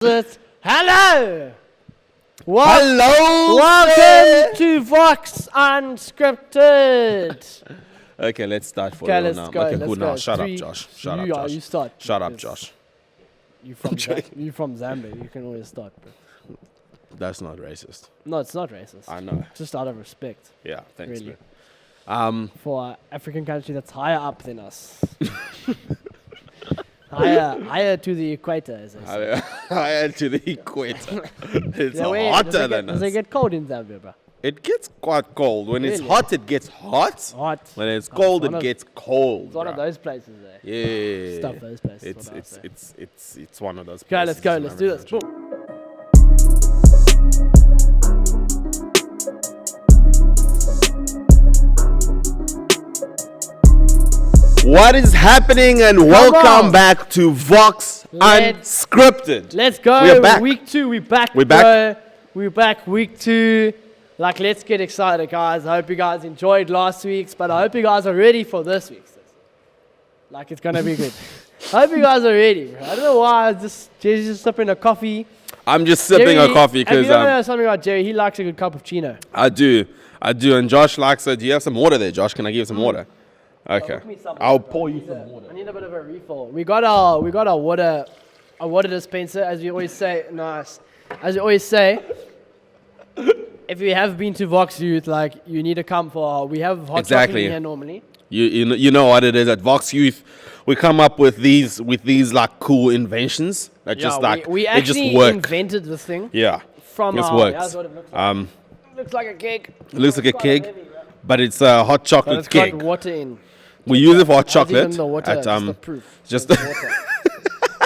Hello! Hello! Welcome to VOX Unscripted! Okay, let's start for Okay, real let's now. go. Okay, let's cool. go. Now, shut up, Three- Josh. Shut up, you, Josh. You start. Shut up, because Josh. You from you from Zambia. You can always start. Bro. That's not racist. No, it's not racist. I know. Just out of respect Yeah, thanks, Really. man. for an African country that's higher up than us. higher to the equator, as I say. I add to the equator. It's Yeah, wait, hotter than does it us. get cold in Zambia, bro? It gets quite cold. When it's Really? hot, it gets hot. Hot. When it's Oh, cold, one it of- gets cold. It's one of bruh. those places there. Yeah. Stuff those places. It's what I say. it's one of those. Okay, let's go. places Let's in do this. Africa. Boom. What is happening? And welcome on. back to VOX Let's- Unscripted. Let's go. We are back. Week 2. We're back. We're back. bro. We're back. Week 2. Like, let's get excited, guys. I hope you guys enjoyed last week's, but I hope you guys are ready for this week's. Like, it's gonna be good. I hope you guys are ready. Bro. I don't know why. Jerry's just sipping a coffee. I'm just sipping Jerry, a coffee and you because don't know something about Jerry. He likes a good cup of chino. I do. And Josh likes it. Do you have some water there, Josh? Can I give you some water? Okay. Hook me some I'll water, bro. pour I you need some a- water. I need a bit of a refill. We got our water dispenser, as we always say. Nice. As we always say, if you have been to Vox Youth, like, you need to come for. We have hot chocolate Exactly. in here normally. You know what it is at Vox Youth. We come up with these like cool inventions that just like we they just actually work. invented this thing Yeah. from This our. works. That's what it looks like. It looks like a cake. It looks like a It's quite cake, heavy, bro. but it's a hot But chocolate it's cake. got water in. We use it for hot Not even chocolate. the water, at, just the proof. just It's water.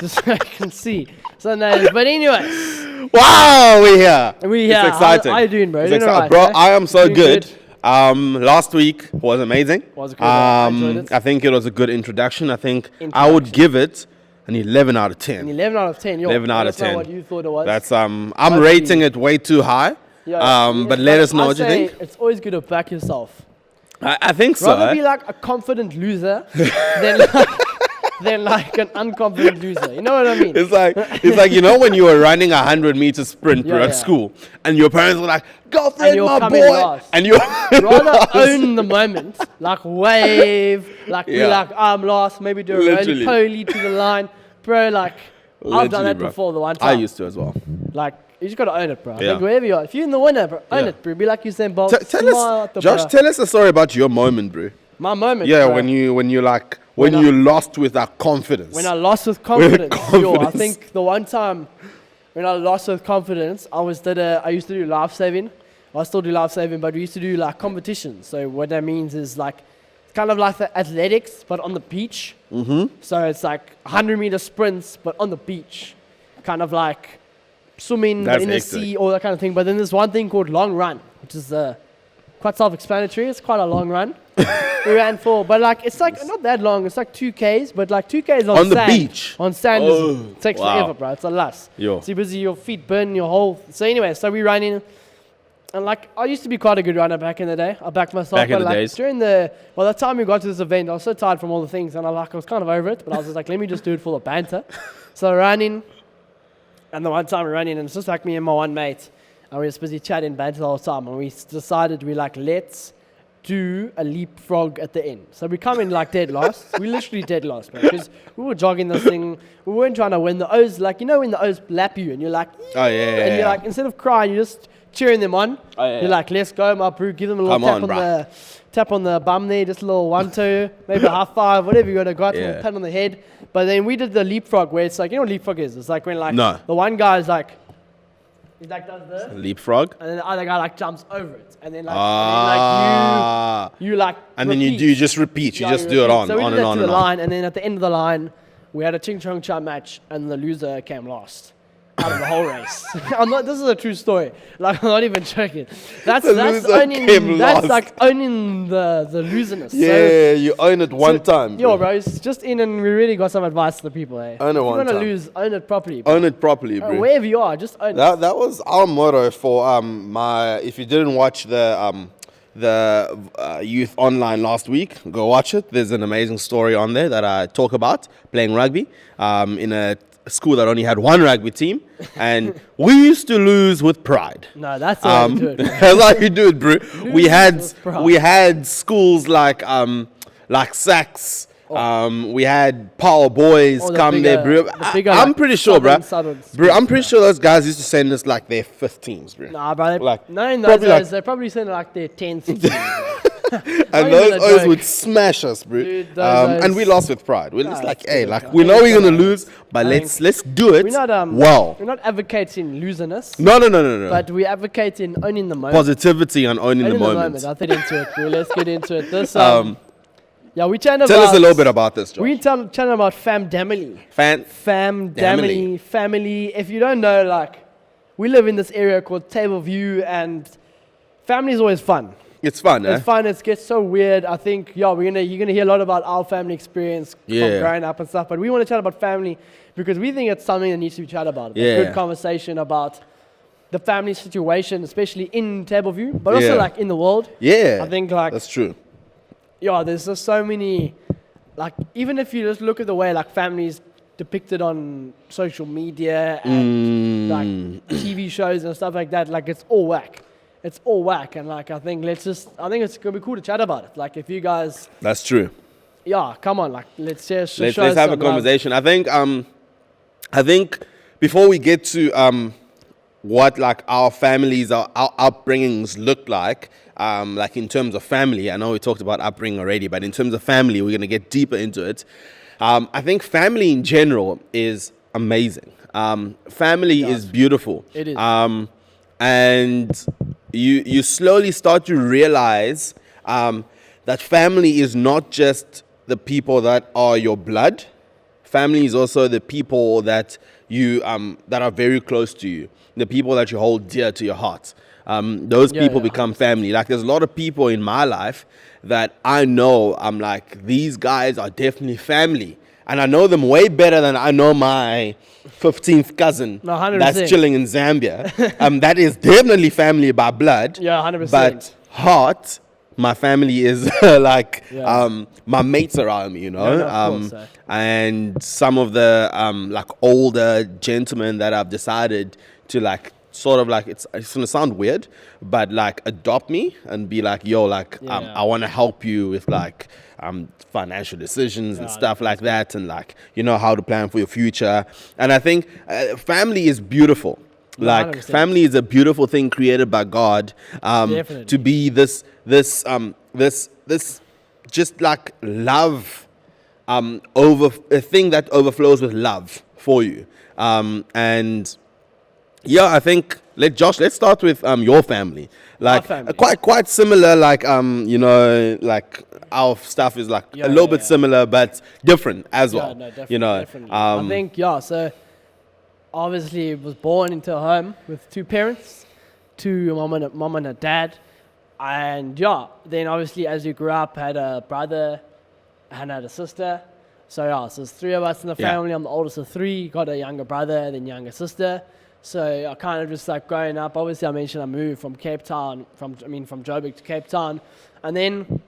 Just so I can see. So nice. But anyways, wow, we're here. we It's here. exciting. How you doing, bro? It's Doing exciting. alright, Bro, eh? I am so Doing good. Last week was amazing. Was good, I enjoyed it. I think it was a good introduction. I think I would give it an 11 out of 10. An 11 out of 10. Yo, 11 out let of us know 10. what you thought it was. That's I'm Hopefully- rating it way too high. But let us know I'd what you say think. It's always good to back yourself. I think so. Rather eh? be like a confident loser than like an unconfident loser. You know what I mean? It's like you know when you were running a 100-meter sprint Yeah, at yeah. school and your parents were like, "Go for And it, you'll my come in boy," last. and you Rather own the moment, like wave, like be Yeah. like, I'm lost, maybe do a Literally. roly-poly to the line. Bro, like, I've done Literally, that bro. before the one time. I used to as well. Like, you just gotta own it, bro. I Yeah. think wherever you are, if you're in the winner, bro, own Yeah. it, bro. Be like Usain Bolt. Tell smile us, at the Josh. bro. Tell us a story about your moment, bro. My moment. Yeah, bro. when you When I- you lost with that confidence. When I lost with confidence, Yo, I confidence. think the one time when I lost with confidence, I used to do life saving. I still do life saving, but we used to do like competitions. So what that means is like it's kind of like the athletics, but on the beach. Mm-hmm. So it's like 100-meter sprints, but on the beach, kind of like swimming That's in the hectic. sea, all that kind of thing. But then there's one thing called long run, which is quite self-explanatory. It's quite a long run. We ran for, but like it's like not that long. It's like 2Ks, but like 2Ks On the sand. beach? On sand Oh, takes wow. forever, bro. It's a lust. Yo. So you're busy, your feet burn your whole. So anyway, so we ran in, and like I used to be quite a good runner back in the day. I backed myself, Back in but the like days. during by the time we got to this event, I was so tired from all the things, and I was kind of over it. But I was just like, let me just do it for the banter. So I ran in, and the one time we ran in, and it's just like me and my one mate, and we were just busy chatting banter the whole time, and we decided let's do a leapfrog at the end. So we come in like dead last. We literally dead last, because we were jogging this thing. We weren't trying to win. The O's, like, you know when the O's lap you and you're like, Oh yeah, yeah, and you're yeah. like, instead of crying, you're just cheering them on. Oh, yeah, You're yeah. like, let's go, my bro. Give them a little Come on, tap on the bum there, just a little 1-2, maybe a high five, whatever you got, a Yeah. little pat on the head. But then we did the leapfrog, where it's like, you know what leapfrog is? It's like when like No. the one guy is like, he like does this, Leapfrog. and then the other guy like jumps over it, and then like, Ah. you like, And then you repeat. just repeat. You Yeah, just do it repeat. on So we and did that on to and the on. line, and then at the end of the line, we had a ching chong cha match, and the loser came last out of the whole race. This is a true story. Like, I'm not even joking. That's The loser came owning. That's last. like owning the loserness. So, Yeah, you own it one time. yo, bro, it's just in, and we really got some advice to the people. Eh? Own it if one you're gonna time. lose, own it properly. Bro. Own it properly, bro. Wherever you are, just own it. That was our motto for my. If you didn't watch the youth online last week, go watch it. There's an amazing story on there that I talk about playing rugby in a a school that only had one rugby team, and we used to lose with pride. No, that's how you do it. That's how you do it, bro. We with pride. had schools like Saks. We had Power Boys Oh, the come bigger- there, bro. the bigger, I'm like, pretty sure, bro. southern Bro, I'm schools, pretty sure those guys used to send us like their fifth teams, bro. Nah, bro. Like, No, in those probably days, like- they probably sent like their 10th. Not And even a those joke. would smash us, bro. Dude, those- And we lost with pride. We're just Nah, like, it's hey, good. like I we think know we're it's gonna alright. lose, but I let's do it We're not well. We're not advocating loserness, No. but we advocate in owning the moment. Positivity and owning the Owning moment. I'll get into it, bro. Let's get into it. This yeah, we Tell us a little bit about this, Josh. We chatting about family. Fan. Family. If you don't know, like, we live in this area called Table View, and family is always fun. It's fun, eh? It's fun. It gets so weird. I think, you're gonna hear a lot about our family experience from Yeah. growing up and stuff. But we want to chat about family because we think it's something that needs to be chatted about. Yeah. A good conversation about the family situation, especially in Table View, but also Yeah. like in the world. Yeah. I think like that's true. there's just so many, like, even if you just look at the way like families depicted on social media and like TV shows and stuff like that, like it's all whack. It's all whack, and like I think it's gonna be cool to chat about it. Like if you guys, That's true. come on, like let's just Let's show have a some love. conversation. I think before we get to what like our families, our upbringings look like in terms of family. I know we talked about upbringing already, but in terms of family, we're gonna get deeper into it. I think family in general is amazing. Family is beautiful. It is. And you slowly start to realize that family is not just the people that are your blood. Family is also the people that you that are very close to you, the people that you hold dear to your heart. Those people become family. Like there's a lot of people in my life that I know I'm like, these guys are definitely family. And I know them way better than I know my 15th cousin No, 100%. that's chilling in Zambia. That is definitely family by blood. Yeah, 100%. But heart, my family is my mates around me, you know. No, of course, eh. And some of the like older gentlemen that I've decided to like sort of like it's gonna sound weird, but like adopt me and be like, yo, like I want to help you with like financial decisions and stuff like that, and like how to plan for your future. And I think family is beautiful. Like 100%. family is a beautiful thing created by God to be this just like love over a thing that overflows with love for you. And yeah, I think let's start with your family. Like family. quite similar, like like our stuff is like a little bit similar but different as well. No, definitely. I think so obviously was born into a home with two parents, two mom and a dad. And then obviously as you grew up, had a brother and had a sister. So there's three of us in the family. I'm the oldest of three, got a younger brother, then younger sister. So I kind of just like growing up, obviously I mentioned I moved from Cape Town, from Joburg to Cape Town. And then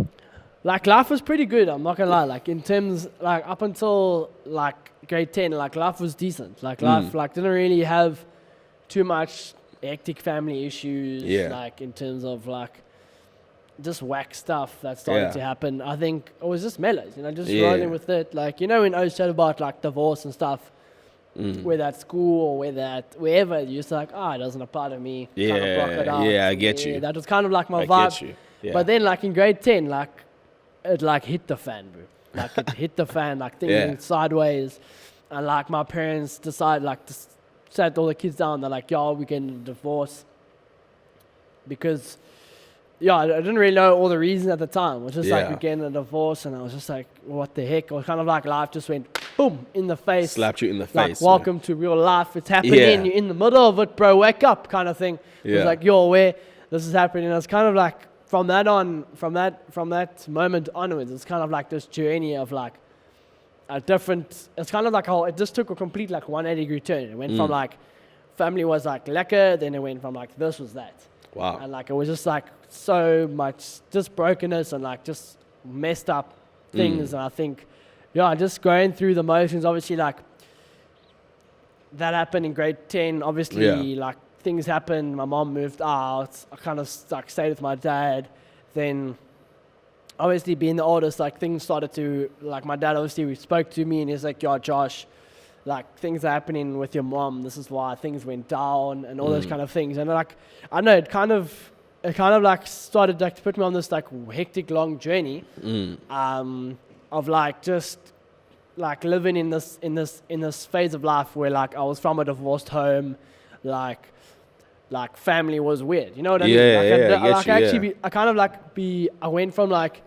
like life was pretty good, I'm not gonna lie. Like in terms, like up until like grade 10, like life was decent. Like life like didn't really have too much hectic family issues. Like in terms of like just whack stuff that started to happen. I think it was just mellows, just rolling with it. Like when I was chat about like divorce and stuff, whether at school or wherever, you're just like, it doesn't apply to me. Kind of block it out. I get you. That was kind of like my I vibe. get you. Yeah. But then like in grade 10, like it like hit the fan, bro. Like it hit the fan, like things went sideways. And like my parents decided like to sat all the kids down. They're like, we're getting a divorce. Because I didn't really know all the reasons at the time. It was just like we're getting a divorce, and I was just like, what the heck? It was kind of like life just went boom in the face. Slapped you in the like, face. welcome to real life. It's happening. You're in the middle of it, bro. Wake up, kind of thing. It was like, you're aware this is happening. And it's kind of like from that moment onwards, it's kind of like this journey of like a different. It's kind of like how it just took a complete like 180-degree turn. It went from like family was like lekker, then it went from like this was that. Wow. And like it was just like so much just brokenness and like just messed up things. And I think just going through the motions, obviously like that happened in grade 10. Obviously, like things happened. My mom moved out. I kind of like stayed with my dad. Then, obviously, being the oldest, like things started to like my dad obviously spoke to me and he's like, "Yo, Josh, like things are happening with your mom. This is why things went down and all those kind of things." And like I know it kind of like started like to put me on this like hectic long journey of like just like living in this phase of life where like I was from a divorced home, like family was weird. You know what I mean? I went from like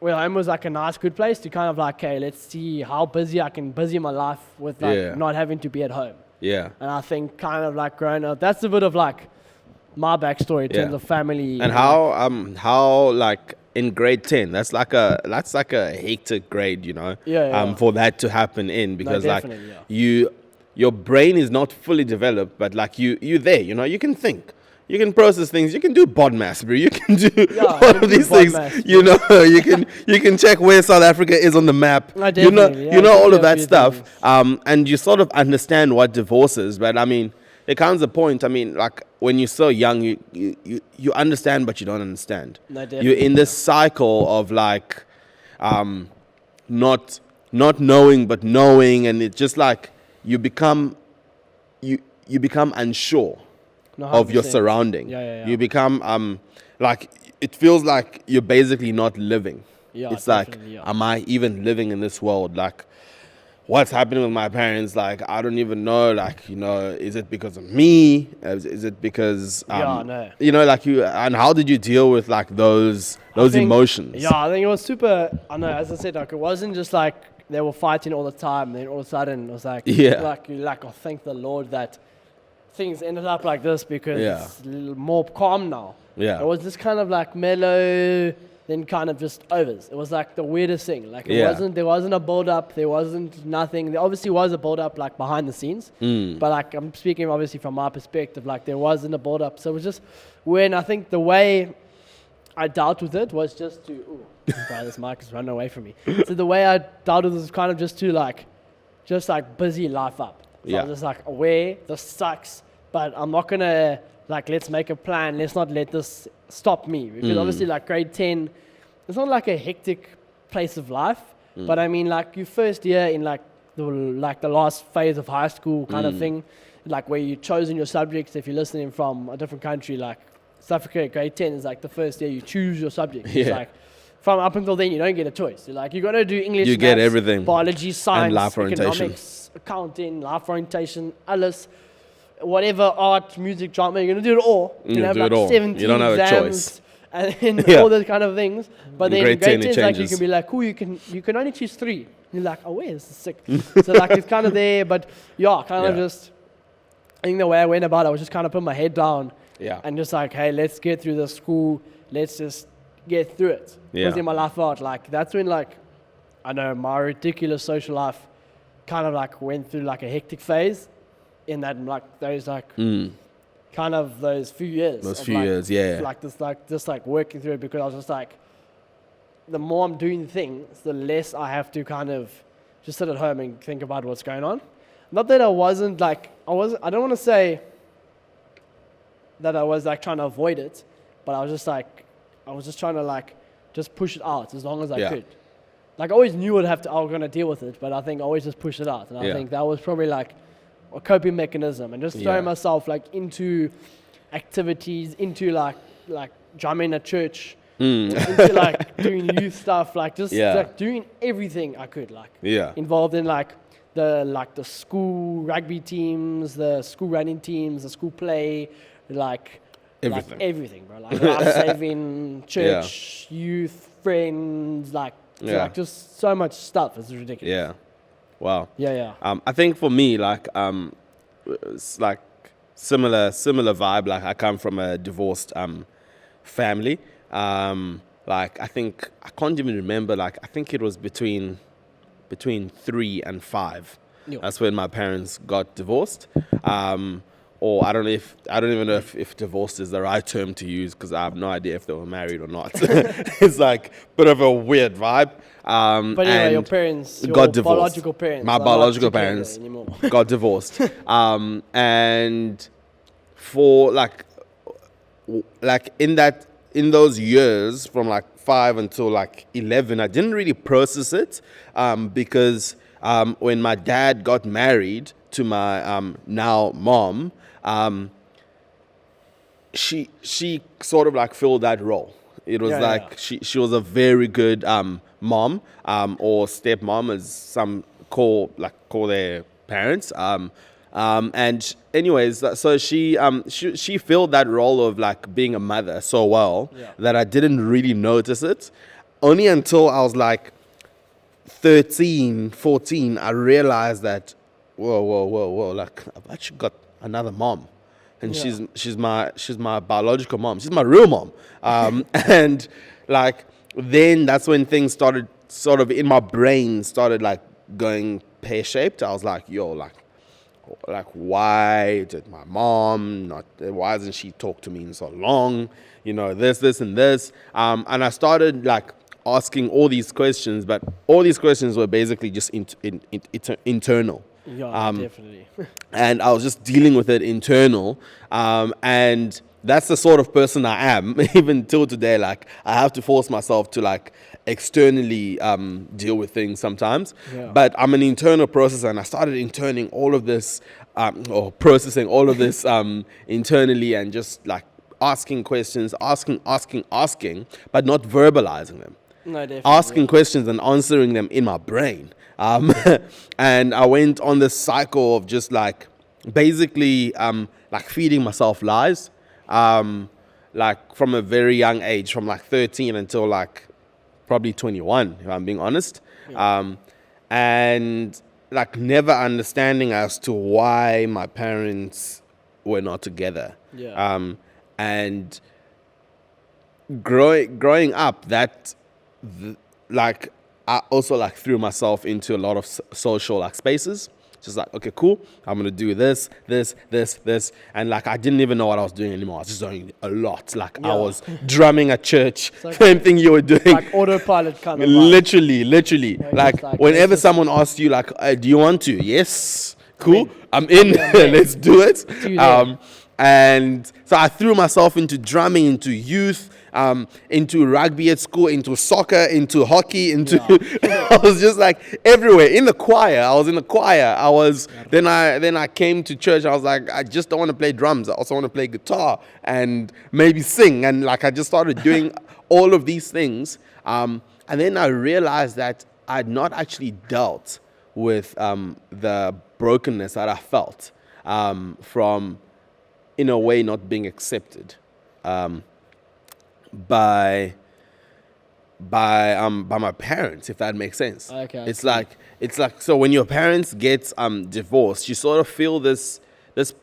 where home was like a nice good place to kind of like, okay, let's see how busy I can busy my life with like not having to be at home. Yeah. And I think kind of like growing up, that's a bit of like my backstory in terms of family. And how like in grade 10, that's like a hectic grade, you know. For that to happen in, because your brain is not fully developed, but like you're there, you know, you can think. You can process things. You can do BODMAS, bro. You can do all of these things. You know, you can check where South Africa is on the map. You know all of that stuff. And you sort of understand what divorce is. But I mean, there comes a point. I mean, like when you're so young, you understand, but you don't understand. You're in this cycle of like, not knowing but knowing, and it's just like you become unsure of your surrounding. You become like it feels like you're basically not living. It's like, am I even living in this world? Like, what's happening with my parents? Like, I don't even know. Like, you know, is it because of me? Is it because you know, like and how did you deal with like those emotions? I think it was super. I know, as I said, like it wasn't just like they were fighting all the time. Then all of a sudden it was like I thank the Lord that things ended up like this because it's a little more calm now. It was just kind of like mellow, then kind of just overs. It was like the weirdest thing. Like there wasn't a build up, there wasn't nothing. There obviously was a build up like behind the scenes, but like I'm speaking obviously from my perspective, like there wasn't a build up. So it was just when I think the way I dealt with it was just to this mic is running away from me. So the way I dealt with it was kind of just busy life up. So I was just like aware, this sucks. But I'm not going to, like, let's make a plan. Let's not let this stop me. Because obviously, like, grade 10, it's not like a hectic place of life. But, I mean, like, your first year in, like the last phase of high school kind of thing, like, where you've chosen your subjects. If you're listening from a different country, like, South Africa, grade 10 is, like, the first year you choose your subjects. It's like, from up until then, you don't get a choice. You're like, you're going to do English, you get everything. Biology, science, life economics, accounting, life orientation, alles. Whatever art, music, drama, you're going to do it all. You have do like it all. 17 You don't have exams a choice. And all those kind of things. But then in grade 10 it like you can be like, cool, you can only choose 3. You're like, oh wait, this is sick. So like it's kind of there, but of just, I think the way I went about it, I was just kind of put my head down and just like, hey, let's get through the school. Let's just get through it. Because in my life out, like that's when like, I know my ridiculous social life kind of like went through like a hectic phase. In that, like those like kind of those few years. Like this, like just like working through it, because I was just like, the more I'm doing things, the less I have to kind of just sit at home and think about what's going on. Not that I don't want to say that I was like trying to avoid it, but I was just trying to like just push it out as long as I could. Like I always knew I was going to deal with it, but I think I always just push it out. And I think that was probably like a coping mechanism, and just throwing myself like into activities, into like drumming at church, into like doing youth stuff, like just like doing everything I could, like involved in like the school rugby teams, the school running teams, the school play, like everything, bro. Like life saving, church, youth, friends, like just so much stuff. It's ridiculous. Yeah. Wow. Yeah. I think for me, like, it's like similar vibe. Like, I come from a divorced family. Like, I can't even remember. Like, I think it was between 3 and 5. That's when my parents got divorced. or I don't even know if divorced is the right term to use, because I have no idea if they were married or not. It's like a bit of a weird vibe. But anyway, and your parents, your got divorced. biological parents, My are not biological together parents anymore. got divorced. And for in those years from like 5 until like 11, I didn't really process it, because when my dad got married to my now mom, she sort of like filled that role. It was she was a very good mom, or stepmom, as some call their parents. And anyways, so she filled that role of like being a mother so well that I didn't really notice it. Only until I was like 13, 14, I realized that whoa, like I've actually got another mom. And she's my biological mom. She's my real mom. And like then that's when things started sort of in my brain started like going pear-shaped. I was like, like why did my mom why hasn't she talked to me in so long? This and this. And I started like asking all these questions, but all these questions were basically just internal. Yeah, definitely. And I was just dealing with it internal. And that's the sort of person I am, even till today. Like, I have to force myself to, like, externally deal with things sometimes. Yeah. But I'm an internal processor, and I started interning all of this, or processing all of this internally, and just, like, asking questions, asking, but not verbalizing them. No, definitely. Asking questions and answering them in my brain. And I went on this cycle of just like basically like feeding myself lies, like from a very young age, from like 13 until like probably 21, if I'm being honest. And like never understanding as to why my parents were not together. And growing up, like I also like threw myself into a lot of social like spaces. Just like, okay, cool, I'm gonna do this, and like I didn't even know what I was doing anymore. I was just doing a lot. Like I was drumming at church, like same thing you were doing. Like autopilot kind of. Literally. Like Whenever someone asks you like, do you want to? Yes, cool, I'm in. Let's do it. And so I threw myself into drumming, into youth, into rugby at school, into soccer, into hockey, I was just like everywhere. In the choir, I was in the choir. Then I came to church. I was like, I just don't want to play drums. I also want to play guitar and maybe sing. And like I just started doing all of these things. And then I realized that I'd not actually dealt with the brokenness that I felt from, in a way, not being accepted by my parents, if that makes sense. Okay. It's like so when your parents get divorced, you sort of feel this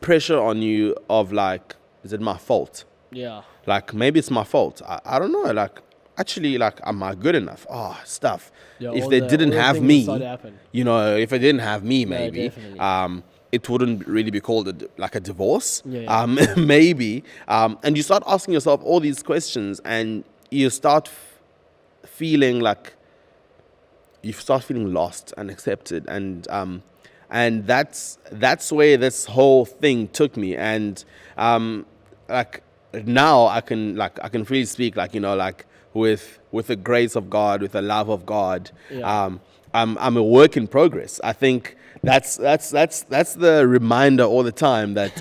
pressure on you of like, is it my fault? Yeah. Like maybe it's my fault. I don't know. Like actually, like am I good enough? Oh, stuff. If they didn't have me, if I didn't have me, maybe. It wouldn't really be called a divorce. Maybe. And you start asking yourself all these questions, and you start feeling lost and accepted, and that's where this whole thing took me. And like now I can freely speak with the grace of God, with the love of God. I'm a work in progress. I think that's the reminder all the time that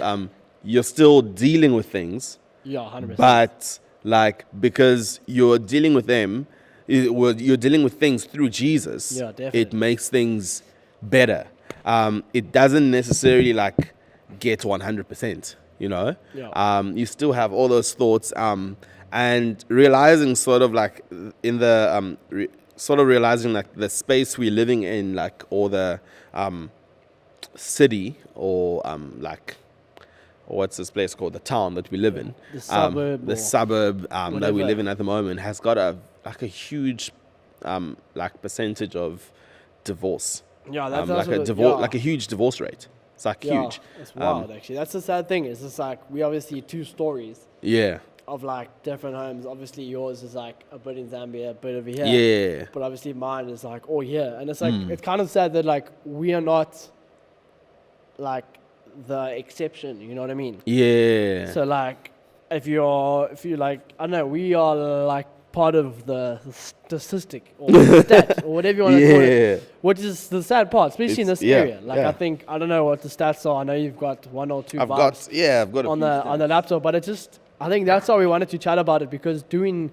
you're still dealing with things. 100%. But like because you're dealing with them, you're dealing with things through Jesus. Definitely. It makes things better. It doesn't necessarily like get 100%. You still have all those thoughts. And realizing sort of like in the realizing like the space we're living in, like, or the city, or like, what's this place called, the town that we live in, the suburb, that we live in at the moment, has got a huge like percentage of divorce. That's like a huge divorce rate. It's like Yeah, huge. it's wild actually. That's the sad thing. It's just like we obviously 2 stories Yeah. of like different homes. Obviously yours is like a bit in Zambia, a bit over here. Yeah. But obviously mine is like all here. And it's like it's kind of sad that like we are not like the exception, you know what I mean? Yeah. So like if you like I don't know, we are like part of the statistic or the stat or whatever you want to call it. Which is the sad part, especially in It's- this yeah, area. Like yeah. I think I don't know what the stats are. I know you've got 1 or 2 I've vibes got a on few the laptop, but it just I think that's why we wanted to chat about it, because doing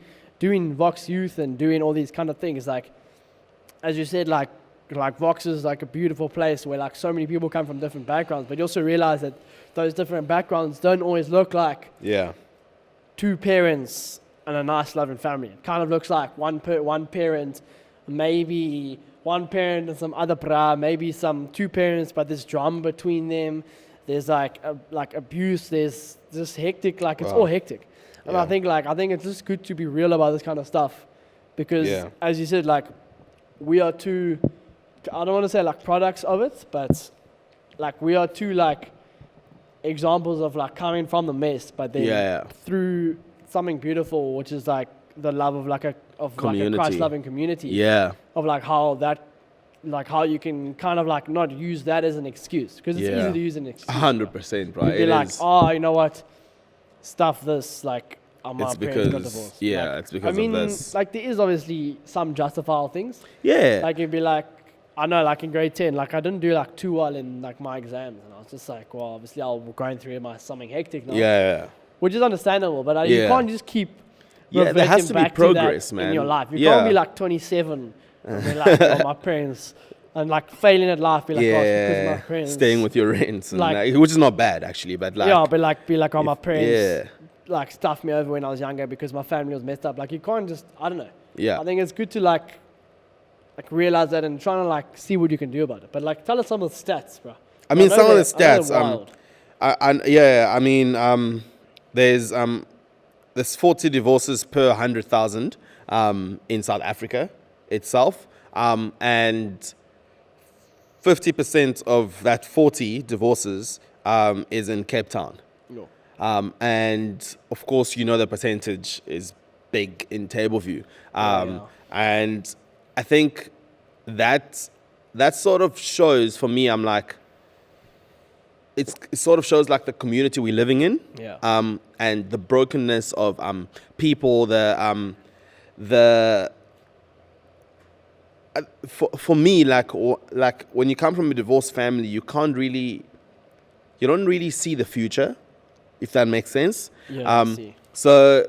Vox Youth and doing all these kind of things, like as you said, like Vox is like a beautiful place where like so many people come from different backgrounds, but you also realize that those different backgrounds don't always look like Yeah. 2 parents and a nice loving family. It kind of looks like one parent, maybe one parent and some other bra, maybe some 2 parents, but there's drama between them. There's like abuse. There's just hectic. Like it's all hectic. And Yeah. I think it's just good to be real about this kind of stuff, because as you said, like we are 2. I don't want to say like products of it, but like we are 2 like examples of like coming from the mess, but then through something beautiful, which is like the love of like a Christ loving community. Yeah. Of like how you can kind of like not use that as an excuse, because it's easy to use an excuse. 100%, bro. You'd be It like, is. oh, you know what? Stuff this, like, my It's parents got because divorced. yeah, Like, it's because I mean, of this. like there is obviously some justifiable things. Yeah. Like you'd be like, I know, like in grade 10, like I didn't do like too well in like my exams, and I was just like, well, obviously I'm going through something hectic now. Yeah. Which is understandable, but you Yeah. can't just keep Yeah, there has reverting to be back progress, that man. in your life. You Yeah. can't be like 27 and be like, oh, my parents, and like failing at life, be like, oh, it's because of my parents. Staying with your rents, and Like- which is not bad actually, but like yeah, but like be like, oh, my parents yeah. like stuffed me over when I was younger because my family was messed up. Like you can't just, I don't know. Yeah. I think it's good to like realize that and trying to like see what you can do about it. But like tell us some of the stats, bro. I mean, know some of the they're- I know stats. they're wild. There's 40 divorces per 100,000 in South Africa itself, and 50% of that 40 divorces is in Cape Town. No. And of course, you know the percentage is big in Tableview, and I think that sort of shows for me. I'm like, it sort of shows like the community we're living in, Yeah. and the brokenness of people. For me, like when you come from a divorced family, you don't really see the future, if that makes sense. Yeah, I see. So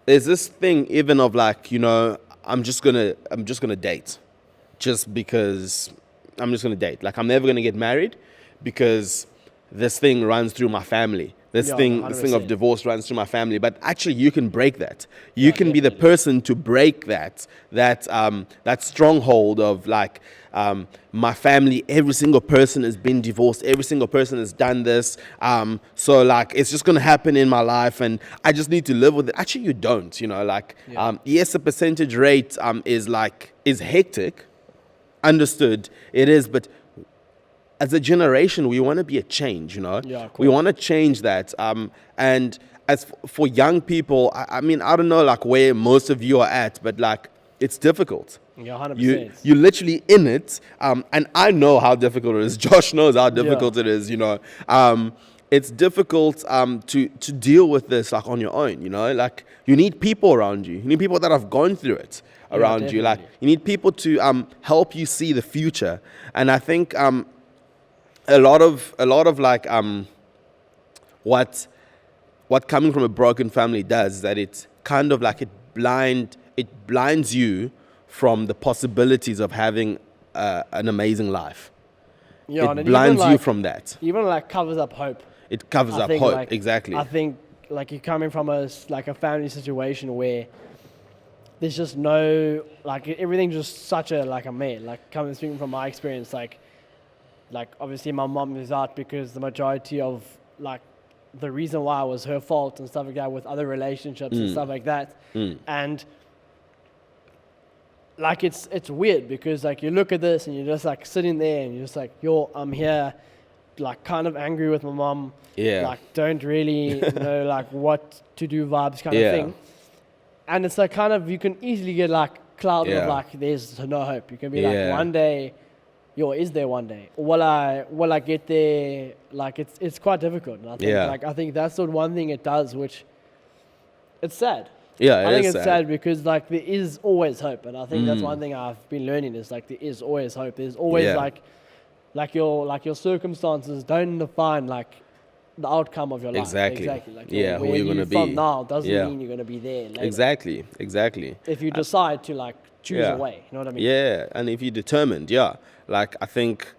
there's this thing even of like, you know, I'm just gonna date, just because I'm just gonna date. Like I'm never gonna get married because this thing runs through my family. This thing of 100%. divorce runs through my family. But actually, you can break that. You can be the definitely. person to break that stronghold of like my family. Every single person has been divorced. Every single person has done this. So like it's just gonna happen in my life, and I just need to live with it. Actually, you don't. You know, like yes, the percentage rate is hectic. Understood, it is, but as a generation, we want to be a change, you know? Yeah, of we course. want to change that. And as for young people, I mean, I don't know like where most of you are at, but like it's difficult. Yeah, 100%. You're literally in it. And I know how difficult it is. Josh knows how difficult it is, you know? It's difficult to deal with this like on your own, you know? Like you need people around you. You need people that have gone through it around you. Like definitely. you need people to help you see the future. And I think a lot of like what coming from a broken family does is that it kind of like it blinds you from the possibilities of having an amazing life. Yeah, and It even, blinds you like, from that. even like covers up hope. It covers I up think, hope. like, Exactly. I think like you're coming from a family situation where there's just no like everything's just such a like a man. Like speaking from my experience, like obviously my mom is out because the majority of like the reason why was her fault and stuff like that with other relationships and stuff like that. And like it's weird because like you look at this and you're just like sitting there and you're just like, I'm here like kind of angry with my mom. Yeah. Like don't really know like what to do vibes kind Yeah. of thing. And it's like kind of, you can easily get like clouded Yeah. of like, there's no hope. You can be Yeah. like, one day, is there one day? Will I get there? Like it's quite difficult. And I think Yeah. like, I think that's the one thing it does, which it's sad. Yeah, I think is it's sad because like there is always hope. And I think that's one thing I've been learning is like, there is always hope. There's always Yeah. like your circumstances don't define like the outcome of your life. Exactly. Like Yeah, who where you're gonna from be. now doesn't Yeah. mean you're gonna be there later. Exactly. If you decide to like choose Yeah. a way, you know what I mean? Yeah, and if you're determined, yeah. Like I think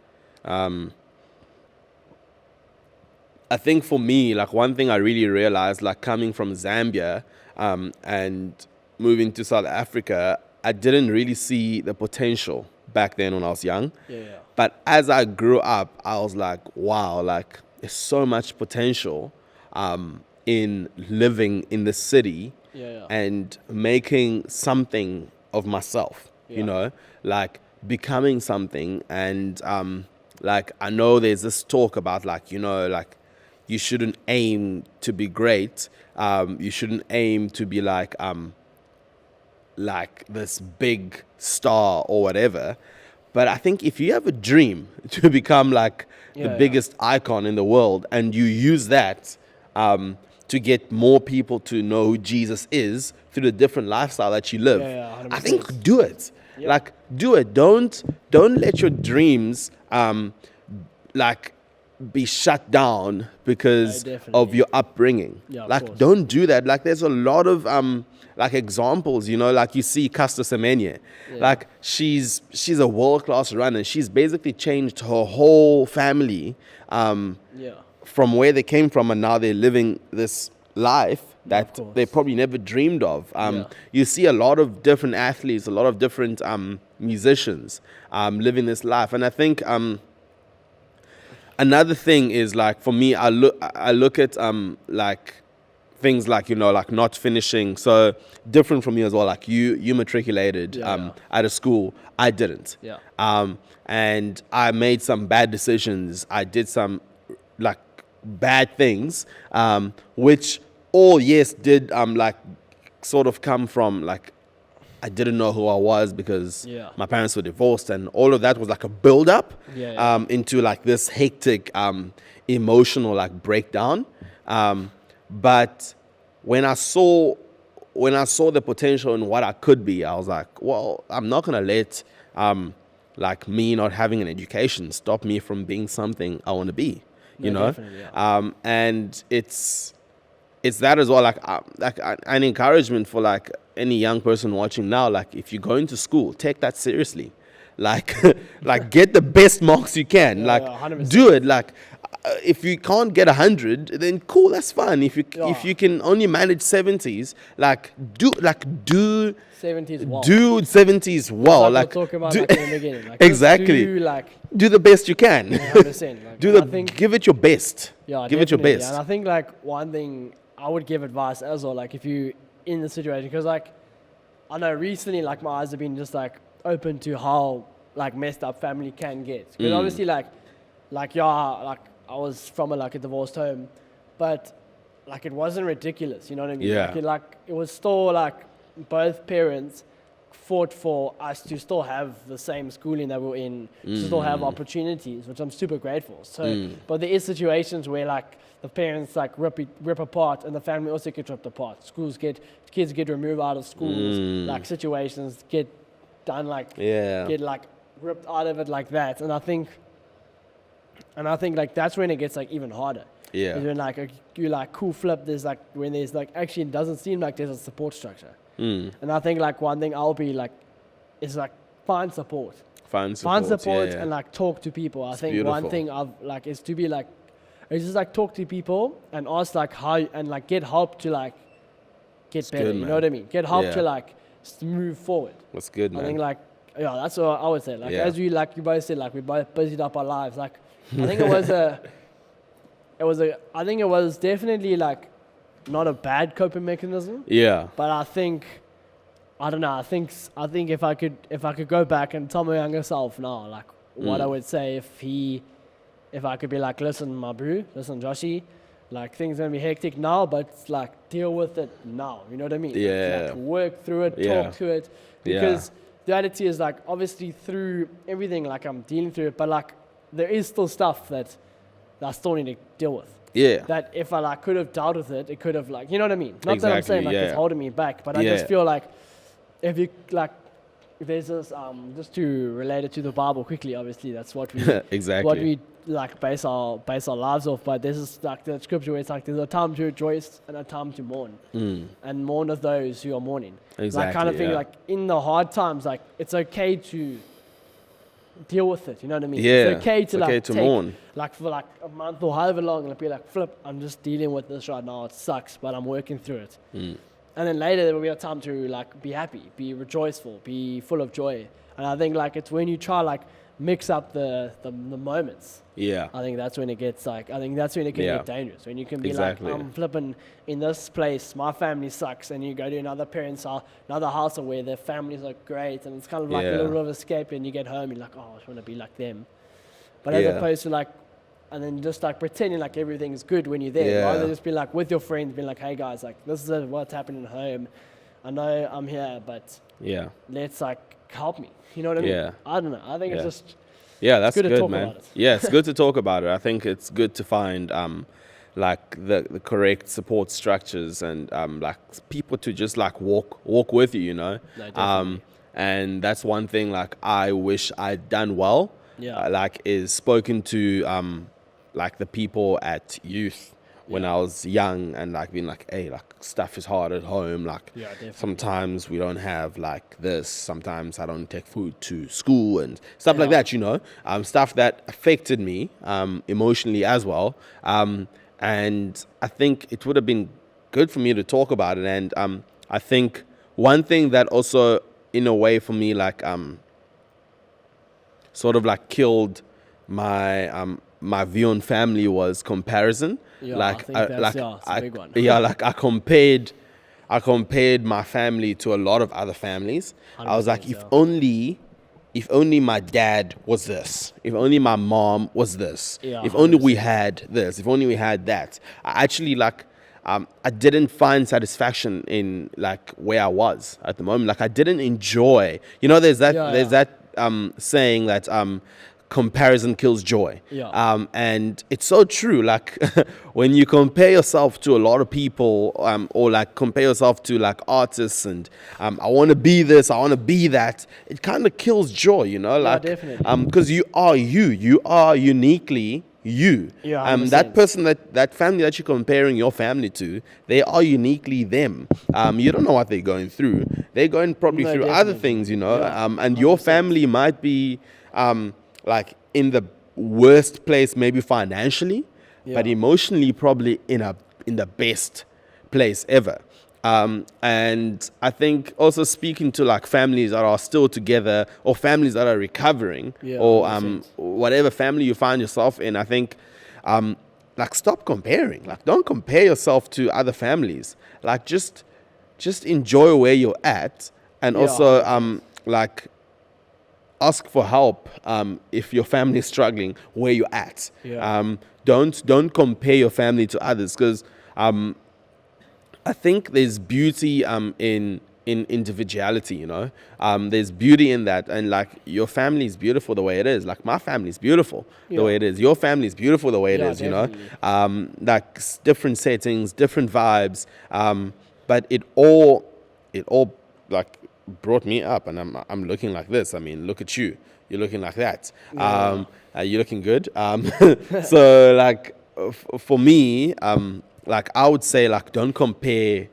for me, like one thing I really realized, like coming from Zambia and moving to South Africa, I didn't really see the potential back then when I was young. Yeah. But as I grew up, I was like, wow, like there's so much potential in living in the city Yeah. and making something of myself, you Yeah. know, like becoming something. And like I know there's this talk about like, you know, like you shouldn't aim to be great. You shouldn't aim to be like this big star or whatever. But I think if you have a dream to become like the biggest icon in the world and you use that to get more people to know who Jesus is through the different lifestyle that you live, I think do it. Yeah. Like do it. Don't let your dreams like be shut down because of your upbringing. Yeah, of like course. don't do that. Like there's a lot of like examples, you know, like you see Caster Semenya. Like she's a world-class runner. She's basically changed her whole family from where they came from, and now they're living this life that they probably never dreamed of. You see a lot of different athletes, a lot of different musicians living this life. And I think another thing is like, for me, I look at like things like, you know, like not finishing. So different from you as well. Like you matriculated at a school. I didn't. And I made some bad decisions. I did some like bad things, which all did like sort of come from like I didn't know who I was because my parents were divorced, and all of that was like a build up into like this hectic emotional like breakdown. But when I saw the potential in what I could be, I was like, well, I'm not gonna let like me not having an education stop me from being something I want to be. You know, and it's that as well. Like an encouragement for like any young person watching now. Like if you're going to school, take that seriously. Like like get the best marks you can. Like 100%. do it. Like if you can't get 100, then cool, that's fine. If you can only manage 70s, like do 70s well. Do 70s well. Like we're talking about do, like in the beginning. Like exactly. Do the best you can. 100%. Like, give it your best. Yeah, give it your best. And I think like one thing I would give advice as well, like if you in the situation, because like I know recently like my eyes have been just like open to how like messed up family can get. Because obviously like I was from a divorced home, but like it wasn't ridiculous, you know what I mean? Yeah. It was still like both parents fought for us to still have the same schooling that we were in, to still have opportunities, which I'm super grateful. So, but there is situations where like the parents like rip apart, and the family also get ripped apart. Kids get removed out of schools, like situations get done get like ripped out of it like that. And I think like that's when it gets like even harder. Yeah. Is when like you like cool flip. There's like when there's like actually it doesn't seem like there's a support structure. And I think like one thing I'll be like is like find support and like talk to people. I think beautiful. One thing I've like is to be like is just like talk to people and ask like how and like get help to like get better. Good, you know what I mean? Get help to like move forward. That's good, man. I think like that's what I would say. Like as you both said, like we both busied up our lives. Like I think it was definitely like not a bad coping mechanism. Yeah. But I think if I could go back and tell my younger self now, like what I would say if he if I could be like, listen, my bro, listen, Joshy, like things are gonna be hectic now, but like deal with it now. You know what I mean? Yeah. Like work through it, Yeah. talk to it, Yeah. because the reality is like obviously through everything, like I'm dealing through it, but like there is still stuff that I still need to deal with. Yeah. That if I like could have dealt with it, it could have like, you know what I mean? Not that I'm Exactly, saying like it's yeah. holding me back, but I Yeah. just feel like if you like, there's this just to relate it to the Bible quickly. Obviously, that's what we Exactly. what we like base our lives off. But this is like the scripture where it's like there's a time to rejoice and a time to mourn, and mourn of those who are mourning. Like kind of Exactly, thing. yeah. Like in the hard times, like it's okay to deal with it. You know what I mean? Yeah, It's okay it's to okay like to take, mourn. like for like a month or however long, and be like, flip, I'm just dealing with this right now. It sucks, but I'm working through it. And then later there will be a time to like be happy, be rejoiceful, be full of joy. And I think like it's when you try like mix up the moments. Yeah. I think that's when it gets like, I think that's when it can Yeah. get dangerous. When you can be Exactly. like, I'm flipping in this place, my family sucks, and you go to another parent's house, another house where their families are great, and it's kind of like a Yeah. little bit of escape, and you get home, you're like, oh, I just want to be like them. But as Yeah. opposed to like, and then just like pretending like everything's good when you're there, Yeah. rather than just be like with your friends, being like, hey guys, like this is what's happening at home. I know I'm here, but Yeah. let's like help me. You know what I mean? Yeah. I don't know. I think Yeah. it's just Yeah, that's good to good, talk man. about it. Yeah, it's good to talk about it. I think it's good to find like the correct support structures and like people to just like walk with you, you know. No, definitely. And that's one thing like I wish I'd done well. Yeah. Like is spoken to like the people at youth when Yeah. I was young and like being like, hey, like stuff is hard at home. Like Yeah, definitely. sometimes we don't have like this. Sometimes I don't take food to school and stuff like Yeah. that, you know. Stuff that affected me emotionally as well. And I think it would have been good for me to talk about it. And I think one thing that also, in a way, for me, like sort of like killed my my view on family was comparison. Yeah, like I think that's, like yeah, it's a big one. yeah, like I compared my family to a lot of other families. I was like, 100%, if yeah. only my dad was this, if only my mom was this, Yeah, if only we 100%. had this, if only we had that. I actually like I didn't find satisfaction in like where I was at the moment. Like I didn't enjoy. You know, there's that Yeah, there's yeah. that saying that comparison kills joy. Yeah. And it's so true. Like when you compare yourself to a lot of people, or like compare yourself to like artists, and I want to be this, I want to be that. It kind of kills joy, you know. Like definitely. because you are uniquely you. Yeah, That 100%. person, that family that you're comparing your family to, they are uniquely them. You don't know what they're going through. They're going probably No, through other definitely. things, you know. Yeah, And your 100%. family might be like in the worst place, maybe financially, but Yeah. emotionally probably in the best place ever. And I think also speaking to like families that are still together or families that are recovering, Yeah, or 100%. whatever family you find yourself in, I think like stop comparing. Like don't compare yourself to other families. Like just enjoy where you're at, and Yeah, also 100%. like ask for help if your family is struggling where you're at. Yeah. Don't compare your family to others, because I think there's beauty in individuality, you know. There's beauty in that, and like your family is beautiful the way it is. Like my family is beautiful the Yeah. way it is. Your family is beautiful the way it Yeah, is, you know. definitely. Like different settings, different vibes, but it all like brought me up, and I'm looking like this. I mean, look at you. You're looking like that. Yeah. You're looking good. So like for me, like I would say like don't compare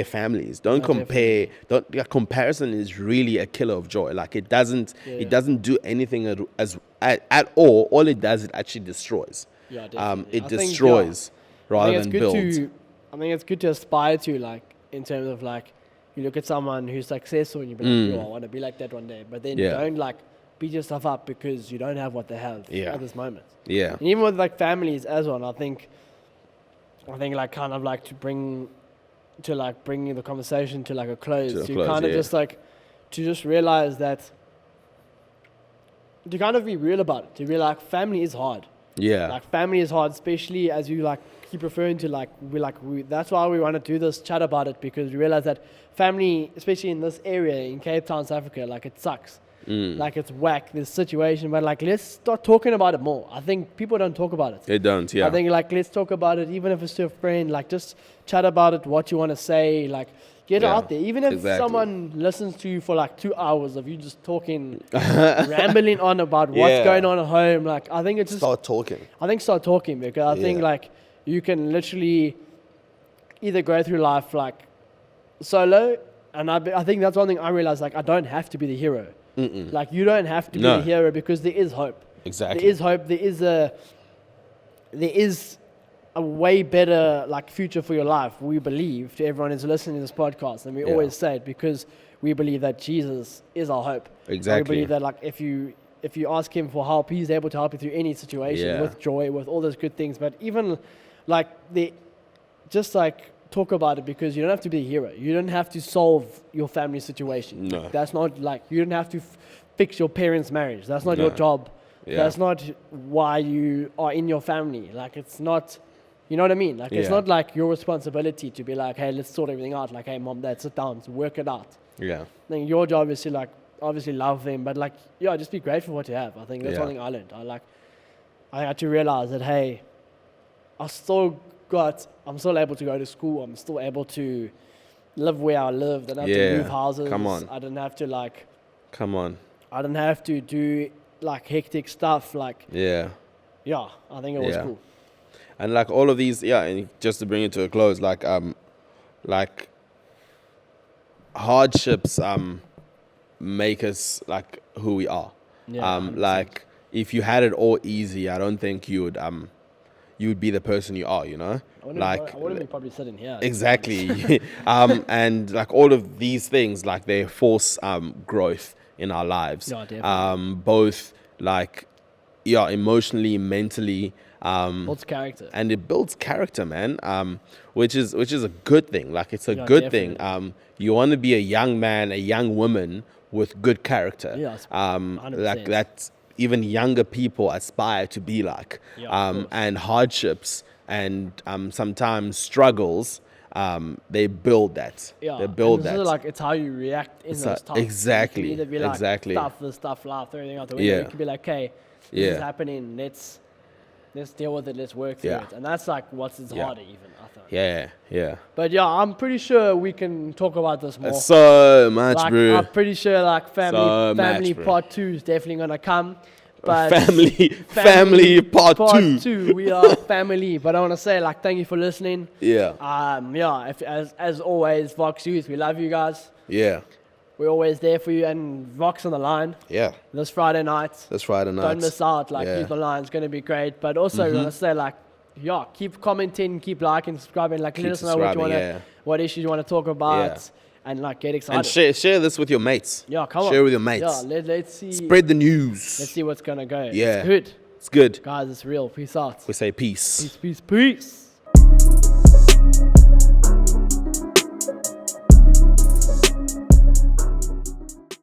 families. Don't No, compare. Don't yeah, comparison is really a killer of joy. Like it doesn't do anything at all. All it does, it actually destroys. Yeah, definitely. It I think, destroys I rather think it's than good builds. I think it's good to aspire to, like, in terms of like, you look at someone who's successful and you be like, yo, I want to be like that one day. But then Yeah. don't like beat yourself up because you don't have what they have Yeah. at this moment. Yeah. And even with like families as well, I think like kind of like to bring the conversation to like a close. To a To close, kind of yeah. just like to just realize that to kind of be real about it. To be like family is hard. Yeah. Like family is hard, especially as you like keep referring to we that's why we want to do this chat about it, because we realize that family, especially in this area in Cape Town, South Africa, like it sucks. Like it's whack, this situation, but like let's start talking about it more. I think people don't talk about it. They don't, yeah. I think like let's talk about it, even if it's to a friend, like just chat about it, what you want to say, like get it out there. Even if someone listens to you for like 2 hours of you just talking, rambling on about what's going on at home, like I think it's just start talking. Start talking, because I think like you can literally either go through life like solo, and I think that's one thing I realized, like I don't have to be the hero. Like you don't have to be the hero, because there is hope. Exactly. There is hope. There is a way better like future for your life. We believe, to everyone who's listening to this podcast, and we always say it, because we believe that Jesus is our hope. Exactly. We believe that like if you ask him for help, he's able to help you through any situation, with joy, with all those good things. But even like just like talk about it, because you don't have to be a hero. You don't have to solve your family situation. No. That's not like, you don't have to fix your parents' marriage. That's not your job. Yeah. That's not why you are in your family. Like it's not, you know what I mean? Like it's not like your responsibility to be like, hey, let's sort everything out. Like, hey, mom, dad, sit down, let's work it out. Yeah. I think your job is to like obviously love them, but like just be grateful for what you have. I think that's one thing I learned. I had to realize that, hey, I'm still able to go to school. I'm still able to live where I lived. I didn't have to move houses. Come on. I didn't have to like. Come on. I didn't have to do like hectic stuff. Like. Yeah, I think it was cool. And like all of these, and just to bring it to a close, like hardships make us like who we are. Yeah, like if you had it all easy, I don't think you would be the person you are, you know? I wouldn't be probably sitting here. Exactly. And like all of these things, like they force growth in our lives. Yeah, definitely. Both like, emotionally, mentally. Builds character. And it builds character, man, which is a good thing. Like it's a good thing. You want to be a young man, a young woman with good character. Yeah, 100%. Like that's even younger people aspire to be like. And hardships and sometimes struggles, they build that. They build that. Like it's how you react in those times. Exactly. You can either be like, stuff, laugh, throw everything out the window. You can be like, okay, this is happening. Let's deal with it. Let's work through it. And that's like what's harder even, I think. Yeah. But I'm pretty sure we can talk about this more. So much, bro. I'm pretty sure like family part 2 is definitely gonna come. But family part 2. We are family. But I want to say like thank you for listening. If, as always, Vox Youth, we love you guys. We're always there for you, and Vox on the line. This Friday night. Don't miss out. Like, keep the line. It's going to be great. But also, I want to say, like, keep commenting, keep liking, subscribing. Like, let us know what issues you want to talk about, and like get excited. And share this with your mates. Come on. Share with your mates. Let's see. Spread the news. Let's see what's going to go. It's good. It's good. Guys, it's real. Peace out. We say peace. Peace.